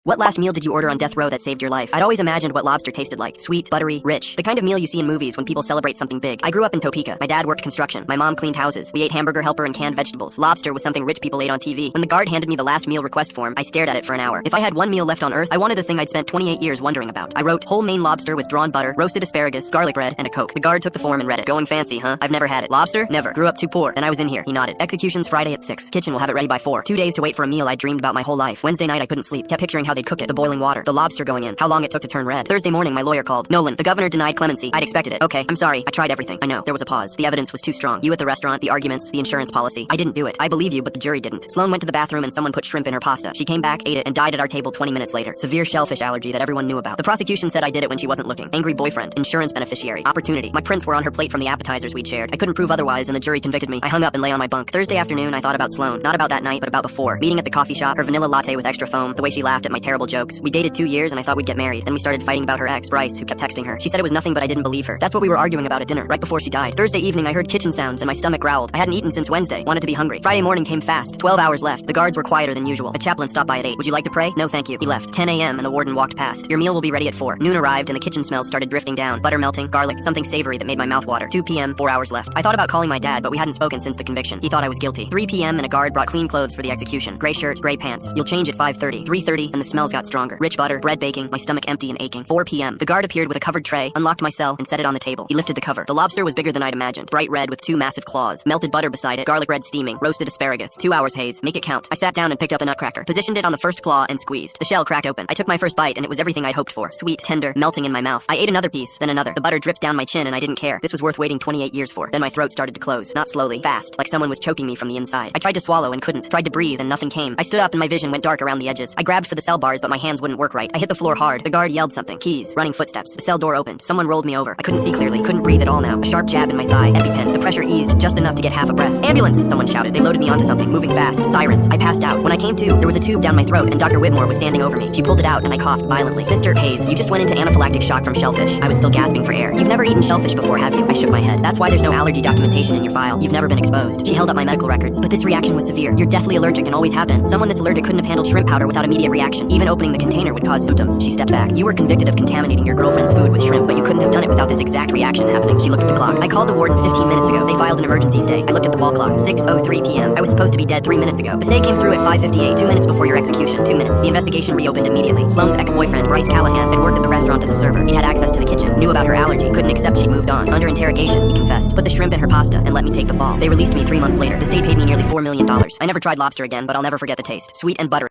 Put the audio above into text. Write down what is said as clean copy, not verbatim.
What last meal did you order on death row that saved your life? I'd always imagined what lobster tasted like. Sweet, buttery, rich. The kind of meal you see in movies when people celebrate something big. I grew up in Topeka. My dad worked construction. My mom cleaned houses. We ate hamburger helper and canned vegetables. Lobster was something rich people ate on TV. When the guard handed me the last meal request form, I stared at it for an hour. If I had one meal left on Earth, I wanted the thing I'd spent 28 years wondering about. I wrote whole Maine lobster with drawn butter, roasted asparagus, garlic bread, and a Coke. The guard took the form and read it. Going fancy, huh? I've never had it. Lobster? Never. Grew up too poor. Then I was in here. He nodded. Execution's Friday at 6. Kitchen will have it ready by 4. 2 days to wait for a meal I'd dreamed about my whole life. Wednesday night I couldn't sleep. Kept picturing how they'd cook it. The boiling water. The lobster going in. How long it took to turn red. Thursday morning my lawyer called. Nolan, the governor denied clemency. I'd expected it. Okay, I'm sorry. I tried everything. I know. There was a pause. The evidence was too strong. You at the restaurant, the arguments, the insurance policy. I didn't do it. I believe you, but the jury didn't. Sloan went to the bathroom and someone put shrimp in her pasta. She came back, ate it, and died at our table 20 minutes later. Severe shellfish allergy that everyone knew about. The prosecution said I did it when she wasn't looking. Angry boyfriend. Insurance beneficiary. Opportunity. My prints were on her plate from the appetizers we'd shared. I couldn't prove otherwise and the jury convicted me. I hung up and lay on my bunk. Thursday afternoon I thought about Sloan. Not about that night, but about before. Meeting at the coffee shop, her vanilla latte with extra foam, the way she laughed at my terrible jokes. We dated 2 years and I thought we'd get married. Then we started fighting about her ex, Bryce, who kept texting her. She said it was nothing but I didn't believe her. That's what we were arguing about at dinner, right before she died. Thursday evening I heard kitchen sounds and my stomach growled. I hadn't eaten since Wednesday. Wanted to be hungry. Friday morning came fast. 12 hours left. The guards were quieter than usual. A chaplain stopped by at 8. Would you like to pray? No thank you. He left. 10 a.m. and the warden walked past. Your meal will be ready at 4. Noon arrived and the kitchen smells started drifting down. Butter melting, garlic, something savory that made my mouth water. 2 p.m., 4 hours left. I thought about calling my dad, but we hadn't spoken since the conviction. He thought I was guilty. 3 p.m. and a guard brought clean clothes for the execution. Gray shirt, gray pants. You'll change at 5:30. 3:30 and the smells got stronger. Rich butter, bread baking, my stomach empty and aching. 4 p.m. The guard appeared with a covered tray, unlocked my cell, and set it on the table. He lifted the cover. The lobster was bigger than I'd imagined. Bright red with 2 massive claws. Melted butter beside it, garlic bread steaming, roasted asparagus. 2 hours haze. Make it count. I sat down and picked up the nutcracker. Positioned it on the first claw and squeezed. The shell cracked open. I took my first bite and it was everything I'd hoped for. Sweet, tender, melting in my mouth. I ate another piece, then another. The butter dripped down my chin and I didn't care. This was worth waiting 28 years for. Then my throat started to close. Not slowly, fast, like someone was choking me from the inside. I tried to swallow and couldn't. Tried to breathe and nothing came. I stood up and my vision went dark around the edges. I grabbed for the cell bars but my hands wouldn't work right. I hit the floor hard. The guard yelled something. Keys. Running footsteps. The cell door opened. Someone rolled me over. I couldn't see clearly. Couldn't breathe at all now. A sharp jab in my thigh. EpiPen. The pressure eased just enough to get half a breath. Ambulance! Someone shouted. They loaded me onto something. Moving fast. Sirens. I passed out. When I came to, there was a tube down my throat and Dr. Whitmore was standing over me. She pulled it out and I coughed violently. Mr. Hayes, you just went into anaphylactic shock from shellfish. I was still gasping for air. You've never eaten shellfish before, have you? I shook my head. That's why there's no allergy documentation in your file. You've never been exposed. She held up my medical records. But this reaction was severe. You're deathly allergic and always have been. Someone this allergic couldn't have handled shrimp powder without immediate reaction. Even opening the container would cause symptoms. She stepped back. You were convicted of contaminating your girlfriend's food with shrimp, but you couldn't have done it without this exact reaction happening. She looked at the clock. I called the warden 15 minutes ago. They filed an emergency stay. I looked at the wall clock. 6:03 p.m. I was supposed to be dead 3 minutes ago. The stay came through at 5:58, 2 minutes before your execution. 2 minutes. The investigation reopened immediately. Sloan's ex-boyfriend, Bryce Callahan, had worked at the restaurant as a server. He had access to the kitchen, knew about her allergy, couldn't accept she'd moved on. Under interrogation, he confessed. Put the shrimp in her pasta and let me take the fall. They released me 3 months later. The state paid me nearly $4 million. I never tried lobster again, but I'll never forget the taste. Sweet and buttery.